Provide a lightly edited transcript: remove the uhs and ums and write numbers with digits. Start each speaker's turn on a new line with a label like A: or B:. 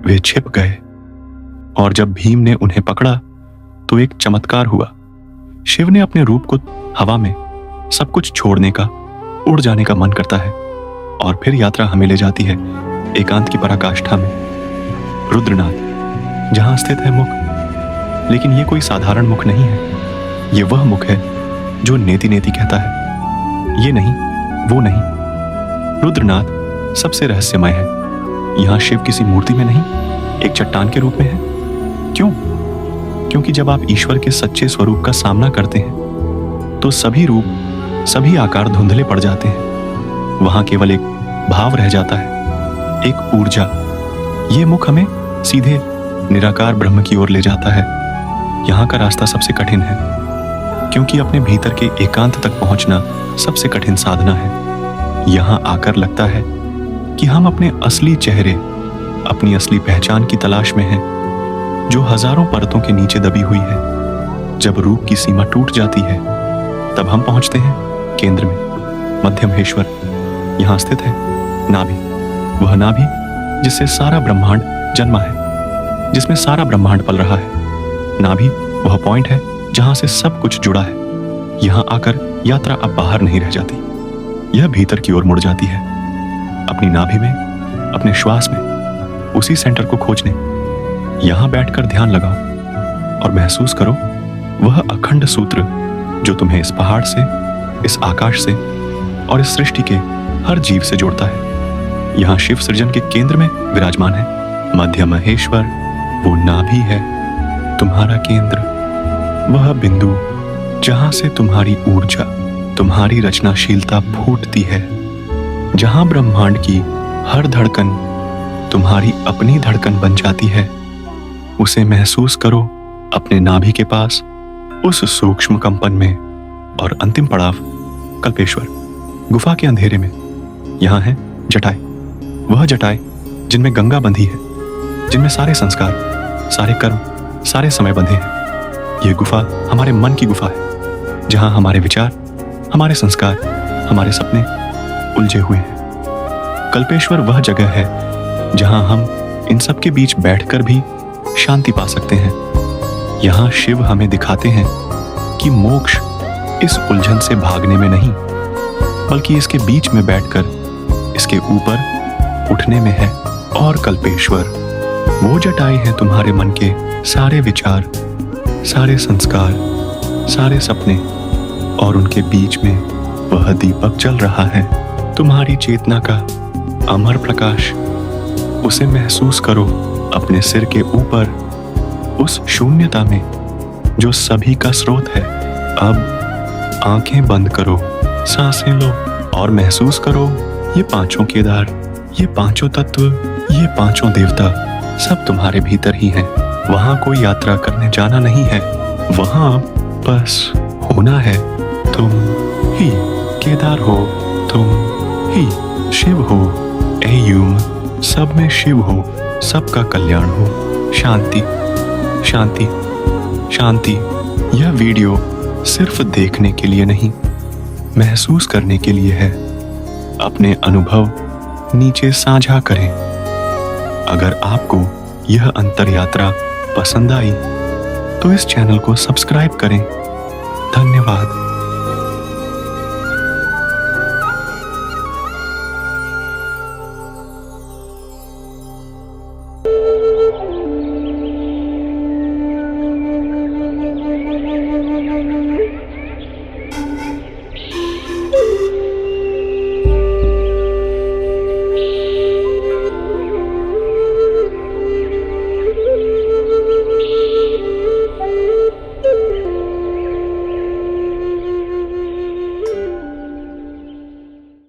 A: वे छिप गए और जब भीम ने उन्हें पकड़ा तो एक चमत्कार हुआ। शिव ने अपने रूप को हवा में सब कुछ छोड़ने का, उड़ जाने का मन करता है और फिर यात्रा हमें ले जाती है एकांत की पराकाष्ठा में, रुद्रनाथ, जहां स्थित है मुख। लेकिन ये कोई साधारण मुख नहीं है, ये वह मुख है जो नेति नेति कहता है, ये नहीं, वो नहीं। रुद्रनाथ सबसे रहस्यमय है। यहां शिव किसी मूर्ति में नहीं, एक चट्टान के रूप में है। क्यों? क्योंकि जब आप ईश्वर के सच्चे स्वरूप का सामना करते हैं तो सभी रूप, सभी आकार धुंधले पड़ जाते हैं। वहां केवल एक भाव रह जाता है, एक ऊर्जा। ये मुख हमें सीधे निराकार ब्रह्म की ओर ले जाता है। यहाँ का रास्ता सबसे कठिन है, क्योंकि अपने भीतर के एकांत तक पहुंचना सबसे कठिन साधना है। यहाँ आकर लगता है कि हम अपने असली चेहरे, अपनी असली पहचान की तलाश में हैं, जो हजारों परतों के नीचे दबी हुई है। जब रूप की सीमा टूट जाती है तब हम पहुंचते हैं केंद्र में, मध्य महेश्वर। यहाँ स्थित है नाभि, वह नाभि जिससे सारा ब्रह्मांड जन्मा है, जिसमें सारा ब्रह्मांड पल रहा है। नाभि वह पॉइंट है जहां से सब कुछ जुड़ा है। यहां आकर यात्रा अब बाहर नहीं रह जाती, यह भीतर की ओर मुड़ जाती है, अपनी नाभि में, अपने श्वास में, उसी सेंटर को खोजने। यहां बैठकर ध्यान लगाओ और महसूस करो वह अखंड सूत्र जो तुम्हें इस पहाड़ से, इस आकाश से और इस सृष्टि के हर जीव से जोड़ता है। यहां शिव सृजन के केंद्र में विराजमान है मध्य महेश्वर। वो नाभि है तुम्हारा केंद्र, वह बिंदु जहां से तुम्हारी ऊर्जा, तुम्हारी रचनाशीलता फूटती है, जहां ब्रह्मांड की हर धड़कन तुम्हारी अपनी धड़कन बन जाती है। उसे महसूस करो अपने नाभि के पास, उस सूक्ष्म कंपन में। और अंतिम पड़ाव कल्पेश्वर, गुफा के अंधेरे में। यहां है जटाएं, वह जटाएं जिनमें गंगा बंधी है, जिनमें सारे संस्कार, सारे कर्म, सारे समय बंधे हैं। यह गुफा हमारे मन की गुफा है, जहां हमारे विचार, हमारे संस्कार, हमारे सपने उलझे हुए हैं। कल्पेश्वर वह जगह है जहां हम इन सब के बीच बैठकर भी शांति पा सकते हैं। यहां शिव हमें दिखाते हैं कि मोक्ष इस उलझन से भागने में नहीं, बल्कि इसके बीच में बैठकर इसके ऊपर उठने में है। और कल्पेश्वर वो जटाएं हैं तुम्हारे मन के सारे विचार, सारे संस्कार, सारे सपने, और उनके बीच में वह दीपक जल रहा है, तुम्हारी चेतना का अमर प्रकाश। उसे महसूस करो अपने सिर के ऊपर, उस शून्यता में जो सभी का स्रोत है। अब आंखें बंद करो, सांसें लो और महसूस करो ये पांचों केदार, ये पांचों तत्व, ये पांचों देवता सब तुम्हारे भीतर ही हैं। वहां कोई यात्रा करने जाना नहीं है, वहां बस होना है। तुम ही केदार हो, तुम ही शिव हो। एयूम सब में शिव हो, सबका कल्याण हो। शांति, शांति, शांति। यह वीडियो सिर्फ देखने के लिए नहीं, महसूस करने के लिए है। अपने अनुभव नीचे साझा करें। अगर आपको यह अंतर यात्रा पसंद आई तो इस चैनल को सब्सक्राइब करें। धन्यवाद।